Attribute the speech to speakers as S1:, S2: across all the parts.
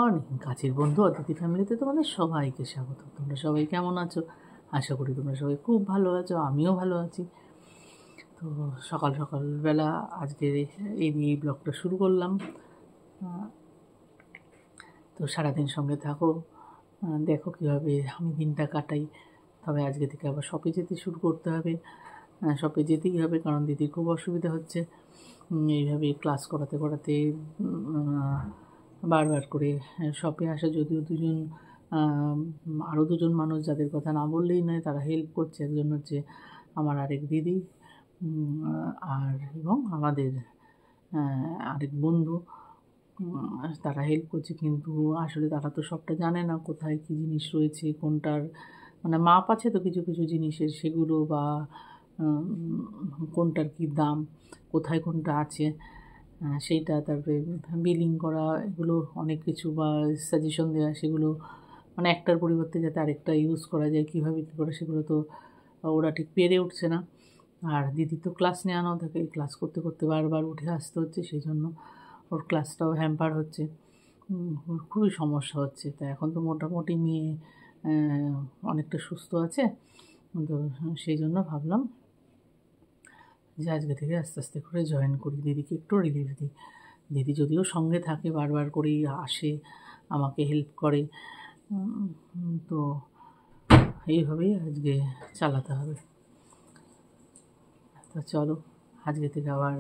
S1: Morning, কাছের বন্ধু অতিথি ফ্যামিলিতে তোমাদের সবাইকে স্বাগত। তোমরা সবাই কেমন আছো? আশা করি তোমরা সবাই খুব ভালো আছো, আমিও ভালো আছি। তো সকালবেলা আজকে এই ব্লগটা শুরু করলাম। তো সারাদিন সঙ্গে থাকো, দেখো কীভাবে আমি দিনটা কাটাই। তবে আজকে থেকে আবার শপে যেতে শুরু করতে হবে। শপে যেতেই হবে, কারণ দিদির খুব অসুবিধা হচ্ছে। এইভাবে ক্লাস করাতে বারবার করে শপে আসা, যদিও আরও দুজন মানুষ যাদের কথা না বললেই নয়, তারা হেল্প করছে। একজন হচ্ছে আমার আরেক দিদি, এবং আমাদের আরেক বন্ধু, তারা হেল্প করছে। কিন্তু আসলে তারা তো সবটা জানে না, কোথায় কী জিনিস রয়েছে, কোনটার মানে মাপ আছে তো কিছু কিছু জিনিসের, সেগুলো বা কোনটার কী দাম, কোথায় কোনটা আছে সেইটা, তারপরে বিলিং করা, এগুলো অনেক কিছু, বা সাজেশন দেওয়া, সেগুলো মানে একটার পরিবর্তে যাতে আরেকটা ইউজ করা যায়, কীভাবে কী করে, সেগুলো তো ওরা ঠিক পেরে উঠছে না। আর দিদি তো ক্লাস নেওয়ানো থাকে, ক্লাস করতে করতে বারবার উঠে আসতে হচ্ছে, সেই জন্য ওর ক্লাসটাও হ্যাম্পার হচ্ছে, খুবই সমস্যা হচ্ছে। তা এখন তো মোটামুটি মেয়ে অনেকটা সুস্থ আছে, তো সেই জন্য ভাবলাম যে আজকে থেকে আস্তে আস্তে করে জয়েন করি, দিদিকে একটু রিলিফ দিই। দিদি যদিও সঙ্গে থাকে, বারবার করেই আসে, আমাকে হেল্প করে। তো এইভাবেই আজকে চালাতে হবে। তো চলো, আজকে থেকে আবার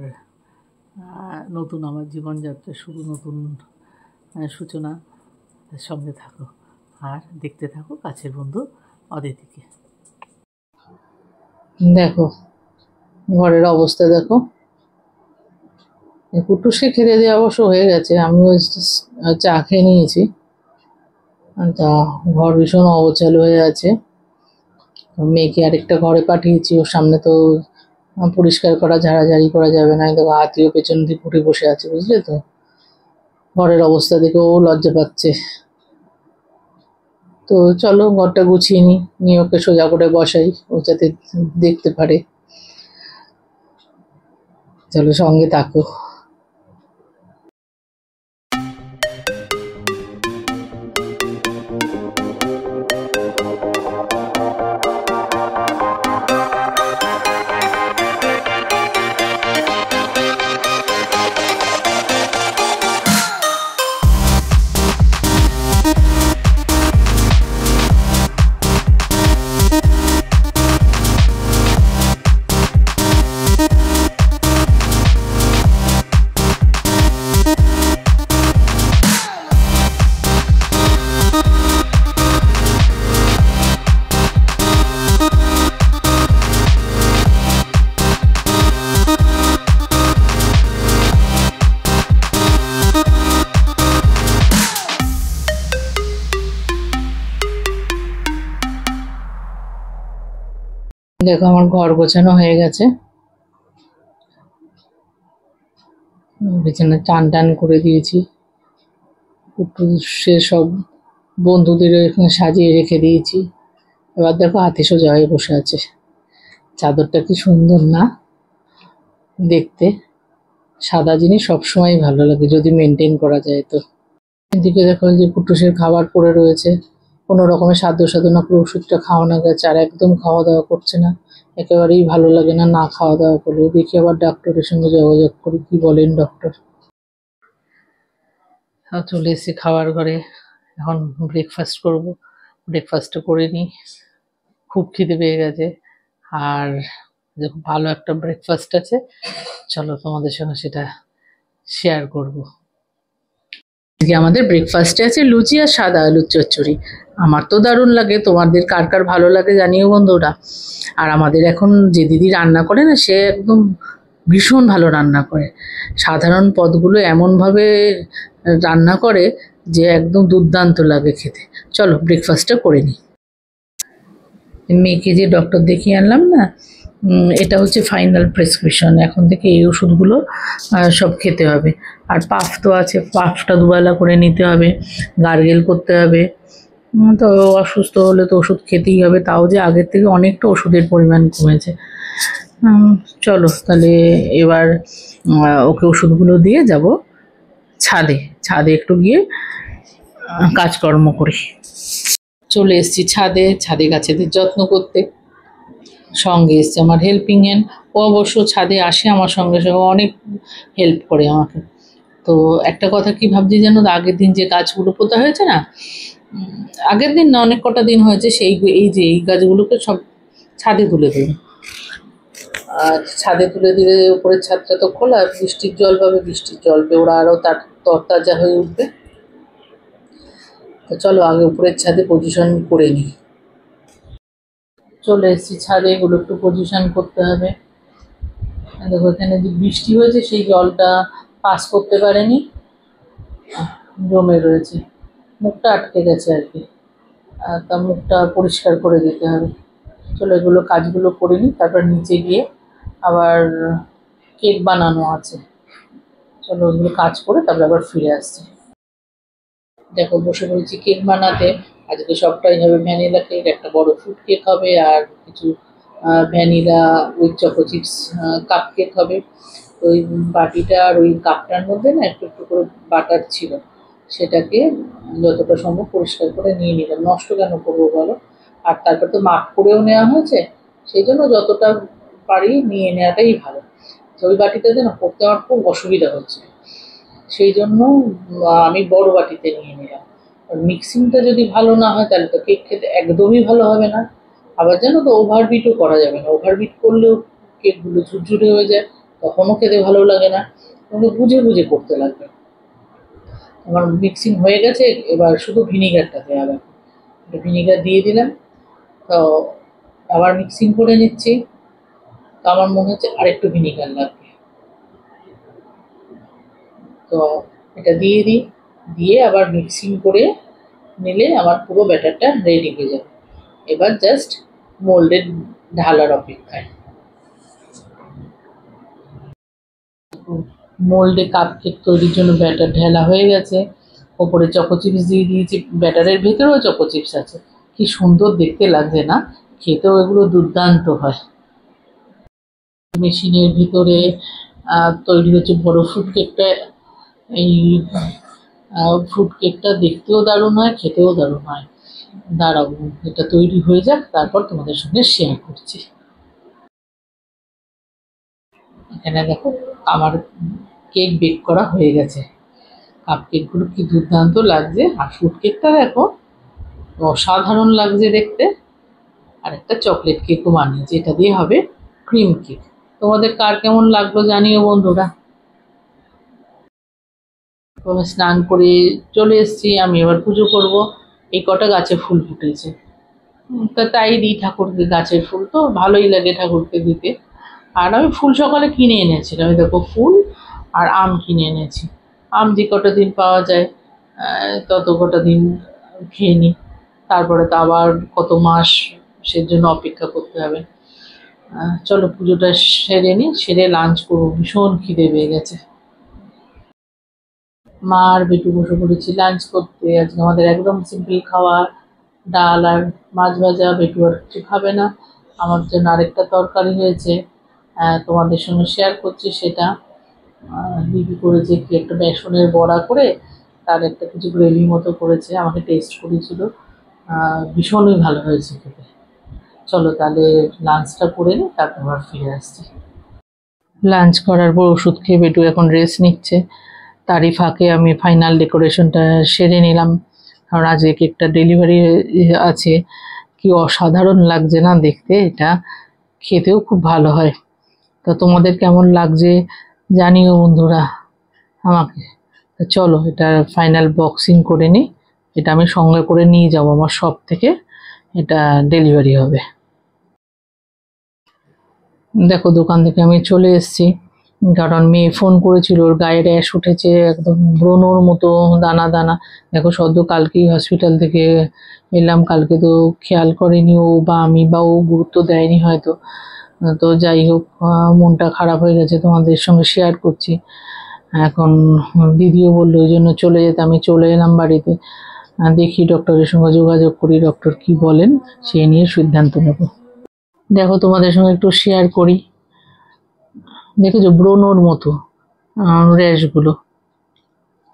S1: নতুন আমার জীবনযাত্রা শুরু, নতুন সূচনা। সঙ্গে থাকো আর দেখতে থাকো কাছের বন্ধু অদিতিকে। দেখো ঘরের অবস্থা, দেখো কুটুসকে খেতে দিয়ে অবশ্য হয়ে গেছে, আমিও চা খেয়ে নিয়েছি। তা ঘর ভীষণ অগোছালো হয়ে আছে। মেয়েকে আরেকটা ঘরে পাঠিয়েছি, ওর সামনে তো পরিষ্কার করা, ঝাড়াঝাড়ি করা যাবে না। দেখো হাতিও পেছন দিয়ে ফুটে বসে আছে, বুঝলে তো। ঘরের অবস্থা দেখে ও লজ্জা পাচ্ছে। তো চলো ঘরটা গুছিয়ে নিয়ে ওকে সোজা করে বসাই, ও যাতে দেখতে পারে। চলো সঙ্গে থাকো। দেখো আমার ঘর গোছানো হয়ে গেছে, বিছানা টান করে দিয়েছি, সে সব বন্ধুদের এখানে সাজিয়ে রেখে দিয়েছি। এবার দেখো হাতে সোজা হয়ে বসে আছে। চাদরটা কি সুন্দর না দেখতে? সাদা জিনিস সবসময় ভালো লাগে যদি মেনটেন করা যায়। তো এদিকে দেখো যে কুটুসের খাবার পড়ে রয়েছে, কোনো রকমের সাধ্য সাধনা করে ওষুধটা খাওয়ানো গেছে, আর একদম খাওয়া দাওয়া করছে না, একেবারেই ভালো লাগে না খাওয়া দাওয়া করলে। দেখি আবার ডাক্তারের সঙ্গে যোগাযোগ করি, কি বলেন ডক্টর। চলে এসেছি খাওয়ার ঘরে, এখন ব্রেকফাস্ট করব। ব্রেকফাস্টটা করে নিই, খুব খিদে পেয়ে গেছে। আর দেখো ভালো একটা ব্রেকফাস্ট আছে, চলো তোমাদের সঙ্গে সেটা শেয়ার করব। আজকে আমাদের ব্রেকফাস্টে আছে লুচি আর সাদা আলুর চচ্চড়ি। আমার তো দারুণ লাগে, তোমাদের কার কার ভালো লাগে জানিও বন্ধুরা। আর আমাদের এখন যে দিদি রান্না করে না, সে একদম ভীষণ ভালো রান্না করে। সাধারণ পদগুলো এমনভাবে রান্না করে যে একদম দুর্দান্ত লাগে খেতে। চলো ব্রেকফাস্টটা করে নিই। মেয়েকে যে ডক্টর দেখিয়ে আনলাম না, এটা হচ্ছে ফাইনাল প্রেসক্রিপশন। এখন থেকে এই ওষুধগুলো সব খেতে হবে। আর পাফ তো আছে, পাফটা দুবেলা করে নিতে হবে, গার্গেল করতে হবে। তো অসুস্থ হলে তো ওষুধ খেতেই হবে, তাও যে আগের থেকে অনেকটা ওষুধের পরিমাণ কমেছে। চলো তাহলে এবার ওকে ওষুধগুলো দিয়ে যাব ছাদে একটু গিয়ে কাজকর্ম করি। চলে এসেছি ছাদে, গাছেদের যত্ন করতে। সঙ্গে এসছে আমার হেল্পিং হ্যান্ড। ও অবশ্য ছাদে আসে আমার সঙ্গে সঙ্গে, অনেক হেল্প করে আমাকে। তো একটা কথা কি ভাবছি জানো, আগের দিন যে গাছগুলো পোতা হয়েছে না, আগের দিন না, অনেক কটা দিন হয়েছে, এই গাছগুলোকে সব ছাদে তুলে দেবো। আর ছাদে তুলে দিলে উপরের ছাদটা তো খোলা, বৃষ্টির জল পাবে, বৃষ্টির জল পেয়ে ওরা আরও তরতাজা হয়ে উঠবে। তো চলো আগে উপরের ছাদে পজিশন করে নিই। চলে এসেছি ছাদে, এগুলো একটু পজিশন করতে হবে। দেখো এখানে যে বৃষ্টি হয়েছে সেই জলটা পাস করতে পারেনি, জমে রয়েছে, মুখটা আটকে গেছে আর কি। তা মুখটা পরিষ্কার করে দিতে হবে। চলো এগুলো কাজগুলো করে নিই, তারপর নিচে গিয়ে আবার কেক বানানো আছে। চলো ওগুলো কাজ করে তারপরে আবার ফিরে আসছি। দেখো বসে পড়েছি কেক বানাতে। আজকে সবটাই হবে ভ্যানিলা কেক, একটা বড় ফ্রুট কেক হবে, আর কিছু vanilla with choco chips cup cake হবে। ওই বাটিটা আর ওই কাপটার মধ্যে না একটু একটু করে বাটার ছিল, সেটাকে যতটা সম্ভব পরিষ্কার করে নিয়ে নিলাম। নষ্ট কেন করবো বলো? আর তারপর তো মাপ করেও নেওয়া হয়েছে, সেই জন্য যতটা পারি নিয়ে নেওয়াটাই ভালো। তো ওই বাটিটাতে না করতে আমার খুব অসুবিধা হচ্ছে, সেই জন্য আমি বড় বাটিতে নিয়ে নিলাম। আর মিক্সিংটা যদি ভালো না হয় তাহলে তো কেক খেতে একদমই ভালো হবে না। আবার জানো তো ওভারবিটও করা যাবে না, ওভারবিট করলেও কেকগুলো ঝুরঝুরে হয়ে যায়, তখনও খেতে ভালো লাগে না। কিন্তু বুঝে বুঝে করতে লাগবে। আমার মিক্সিং হয়ে গেছে, এবার শুধু ভিনিগারটা দেওয়া হবে। ভিনিগার দিয়ে দিলাম, তো আবার মিক্সিং করে নিচ্ছি। তো আমার মনে হচ্ছে আরেকটু ভিনিগার লাগবে, তো এটা দিয়ে দিই। দিয়ে আবার মিক্সিং করে নিলে আমার পুরো ব্যাটারটা রেডি হয়ে যাবে। এবার জাস্ট মোল্ডে ঢালার অপেক্ষায়। মোল্ডে কাপ কেক তৈরির জন্য ব্যাটার ঢালা হয়ে গেছে, ওপরে চকো চিপস দিয়ে দিয়েছি, ব্যাটারের ভেতরেও চকো চিপস আছে। কি সুন্দর দেখতে লাগছে না? খেতেও এগুলো দুর্দান্ত হয়। মেশিনের ভিতরে তৈরি হচ্ছে বড় ফ্রুট কেকটা। এই ফ্রুট কেকটা দেখতেও দারুণ হয়, খেতেও দারুণ হয়। দাঁড়াও এটা তৈরি হয়ে যাক, তারপর তোমাদের সঙ্গে শেয়ার করছি। এখানে দেখো আমার কেক বেক করা হয়ে গেছে। কাপ কেকগুলো কি দুর্দান্ত লাগছে, আর ফ্রুট কেকটা দেখো অসাধারণ লাগছে দেখতে। আর একটা চকলেট কেকও বানিয়েছি, এটা দিয়ে হবে ক্রিম কেক। তোমাদের কার কেমন লাগলো জানিও বন্ধুরা। আমি স্নান করে চলে এসেছি, আমি এবার পুজো করব। এই কটা গাছে ফুল ফুটেছে, তা তাই দিই ঠাকুরকে। গাছের ফুল তো ভালোই লাগে ঠাকুরকে দিতে। আর আমি ফুল সকালে কিনে এনেছিলাম, আমি দেখো ফুল আর আম কিনে এনেছি। আম যে কটা দিন পাওয়া যায় তত কটা দিন খেয়ে নিই, তারপরে তো আবার কত মাস সের জন্য অপেক্ষা করতে হবে। চলো পুজোটা সেরে নিই, সেরে লাঞ্চ করবো, ভীষণ খিদে পেয়ে গেছে। মা আর বেটু বসে পড়েছি লাঞ্চ করতে। আজকে আমাদের একদম সিম্পল খাওয়া, ডাল আর মাছ ভাজা। বেটু আর কিছু খাবে না, আমার জন্য আরেকটা তরকারি হয়েছে, তোমাদের সঙ্গে শেয়ার করছি সেটা। দিদি করেছে কি একটা বেসনের বড়া করে, তার একটা কিছু গ্রেভি মতো করেছে, আমাকে টেস্ট করেছিল, ভীষণই ভালো হয়েছে খেতে। চলো তাহলে লাঞ্চটা করে নিই, তারপর আবার ফিরে আসছি। লাঞ্চ করার পর ওষুধ খেয়ে বেটু এখন রেস্ট নিচ্ছে, তারই ফাঁকে আমি ফাইনাল ডেকোরেশনটা সেরে নিলাম। কারণ আজকে কেকটা ডেলিভারি আছে। কি অসাধারণ লাগছে না দেখতে, এটা খেতেও খুব ভালো হয়। তো তোমাদের কেমন লাগছে জানিও বন্ধুরা আমাকে। তো চলো এটা ফাইনাল বক্সিং করে নিই, এটা আমি সঙ্গে করে নিয়ে যাবো আমার শপ থেকে, এটা ডেলিভারি হবে। দেখো দোকান থেকে আমি চলে এসেছি, কারণ মেয়ে ফোন করেছিল, ওর গায়ে র্যাশ উঠেছে একদম ব্রণর মতো দানা দানা। দেখো সদ্য কালকেই হসপিটাল থেকে এলাম, কালকে তো খেয়াল করেনি ও বা আমি, বা ও গুরুত্ব দেয়নি হয়তো। তো যাই হোক, মনটা খারাপ হয়ে গেছে, তোমাদের সঙ্গে শেয়ার করছি। এখন দিদিও বললো ওই জন্য চলে যেতে, আমি চলে এলাম বাড়িতে। দেখি ডক্টরের সঙ্গে যোগাযোগ করি, ডক্টর কি বলেন সেই নিয়ে সিদ্ধান্ত নেব। দেখো তোমাদের সঙ্গে একটু শেয়ার করি, দেখেছো ব্রণর মতো র্যাশগুলো।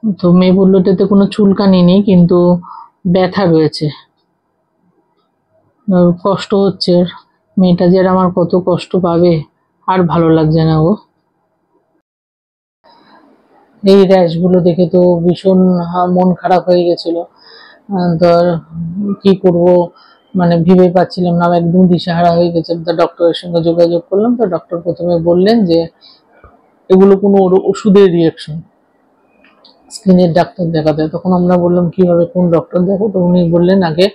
S1: তো মেয়ে বললো এটাতে কোনো চুলকানি নেই, কিন্তু ব্যথা রয়েছে, কষ্ট হচ্ছে। মেয়েটা যে আর আমার কত কষ্ট পাবে, আর ভালো লাগছে না গো। এই র্যাশগুলো দেখে তো ভীষণ মন খারাপ হয়ে গেছিল। ধর কি করব, মানে ভেবে পাচ্ছিলাম না, একদম দিশেহারা হয়ে গেছে। তো ডক্টরের সঙ্গে যোগাযোগ করলাম, তো ডক্টর প্রথমে বললেন যে এগুলো কোনো ওষুধের রিয়াকশন, স্কিনের ডাক্তার দেখাতে হয়। তখন আমরা বললাম কিভাবে, কোন ডক্টর দেখো? তো উনি বললেন আগে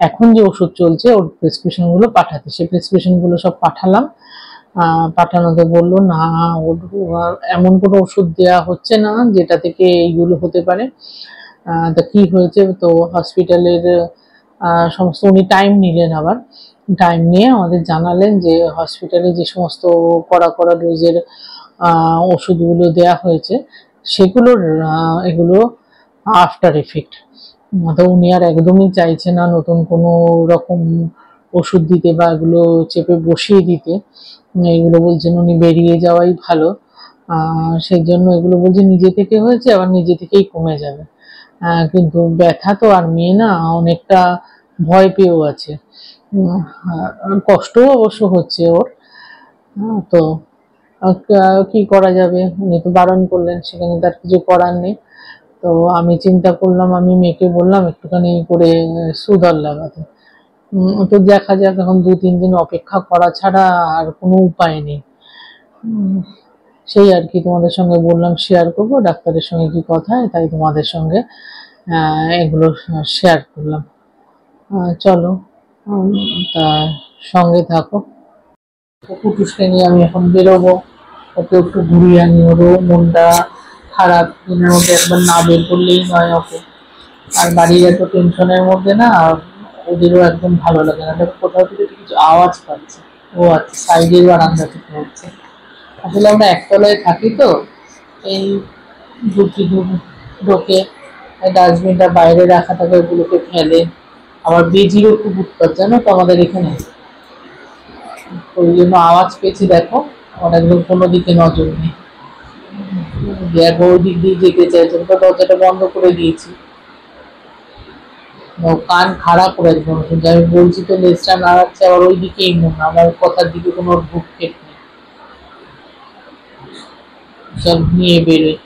S1: এখন যে ওষুধ চলছে ওর প্রেসক্রিপশনগুলো পাঠাতে। সেই প্রেসক্রিপশনগুলো সব পাঠালাম। পাঠানোতে বললো না, ওর এমন কোনো ওষুধ দেওয়া হচ্ছে না যেটা থেকে এইগুলো হতে পারে। তা কি হয়েছে, তো হসপিটালের সমস্ত উনি টাইম নিলেন, আবার টাইম নিয়ে আমাদের জানালেন যে হসপিটালে যে সমস্ত কড়া কড়া ডোজের ওষুধগুলো দেয়া হয়েছে সেগুলোর এগুলো আফটার এফেক্ট। তো উনি আর একদমই চাইছে না নতুন কোনো রকম ওষুধ দিতে বা এগুলো চেপে বসিয়ে দিতে। এগুলো বলছেন উনি বেরিয়ে যাওয়াই ভালো। সেই জন্য এগুলো বলছে নিজে থেকে হয়েছে, আবার নিজে থেকেই কমে যাবে। কিন্তু ব্যথা তো আর মেয়ে না, অনেকটা ভয় পেয়েও আছে। কষ্টও অবশ্য হচ্ছে ওর। তো কি করা যাবে, উনি তো বারণ করলেন, সেখানে তার কিছু করার নেই। তো আমি চিন্তা করলাম, আমি মেয়েকে বললাম একটুখানি করে সুদর লাগাতে। তো দেখা যাক, এখন 2-3 দিন অপেক্ষা করা ছাড়া আর কোনো উপায় নেই। সেই আর কি তোমাদের সঙ্গে বললাম শেয়ার করবো, ডাক্তারের সঙ্গে কি কথা, তাই তোমাদের সঙ্গে এগুলো শেয়ার করলাম। চলো, তা সঙ্গে থাকো। কুটুসকে নিয়ে আমি এখন বেরোবো, ওকে একটু ঘুরিয়ে আনি, ওরও মনটা খারাপ, দিনের মধ্যে একবার না বের করলেই নয় ওকে। আর বাড়ির এত টেনশনের মধ্যে না ওদেরও একদম ভালো লাগে না। দেখো কোথাও থেকে কিছু আওয়াজ পাচ্ছে, ও আচ্ছা সাইডের বারান্দা থেকে হচ্ছে। আসলে আমরা একতলায় থাকি তো, এই ঢুকি ঢোকে, ডাস্টবিনটা বাইরে রাখা থাকে, ওগুলোকে ফেলে। আবার বেজিরও খুব উৎপাত জানো তো আমাদের এখানে, ওই জন্য আওয়াজ পেয়েছি। দেখো আমার একদম কোনো দিকে নজর নেই, দেখো ওই দিক দিয়ে যেতে চাইছে, তো দরজাটা বন্ধ করে দিয়েছি। কান খারাপ করে একদম শুনছে, আমি বলছি তো লেজটা নাড়াচ্ছে, আবার ওই দিকেই মন, আমার কথার দিকে কোনো ভ্রুক্ষেপ নেই। চল নিয়ে বেরোই,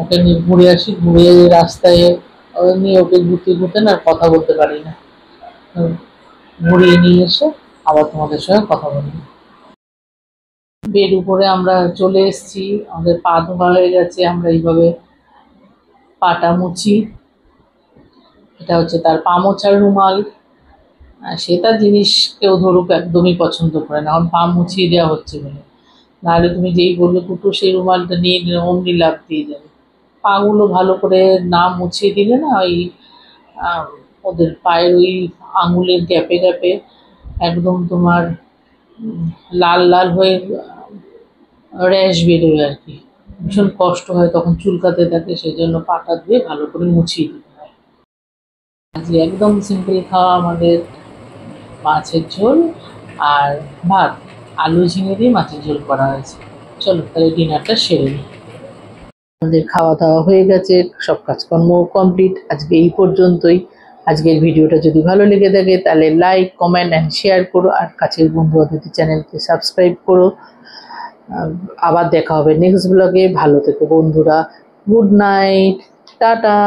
S1: ওকে নিয়ে ঘুরে আসি, ঘুরে রাস্তায় নিয়ে ওকে ঘুরতে ঘুরতে না কথা বলতে পারি না। ঘুরিয়ে নিয়ে এসে আবার তোমাদের সঙ্গে কথা বলবো। বেড উপরে আমরা চলে এসেছি, আমাদের পা ধোয়া হয়ে গেছে। আমরা এইভাবে পাটা মুছি, এটা হচ্ছে তার পা মোছার রুমাল। সে তার জিনিস কেউ ধরুক একদমই পছন্দ করে না, এখন পা মুছিয়ে দেওয়া হচ্ছে বলে। নাহলে তুমি যেই বলবে কুটু সেই রুমালটা নিয়ে নিলে অমনি লাভ দিয়ে যাবে। পাগুলো ভালো করে না মুছিয়ে দিলে না, ওই ওদের পায়ের ওই আঙুলের গ্যাপে গ্যাপে একদম তোমার লাল লাল হয়ে র্যাশ বেরোয় আর কি, ভীষণ কষ্ট হয় তখন, চুলকাতে থাকে। সেই জন্য পাটা ধুয়ে ভালো করে মুছিয়ে দিতে হয়। আজকে একদম সিম্পল খাওয়া আমাদের, মাছের ঝোল আর ভাত, আলু ঝিঙে দিয়ে মাছের ঝোল করা হয়েছে। চলো তাহলে ডিনারটা সেরে নিই। আমাদের খাওয়া দাওয়া হয়ে গেছে, সব কাজকর্ম কমপ্লিট, আজকে এই পর্যন্তই। আজকের ভিডিওটা যদি ভালো লেগে থাকে তাহলে লাইক, কমেন্ট অ্যান্ড শেয়ার করো, আর কাছের বন্ধু অতিথি চ্যানেলকে সাবস্ক্রাইব করো। আবার দেখা হবে নেক্সট ব্লগে। ভালো থেকো বন্ধুরা, গুড নাইট, টাটা।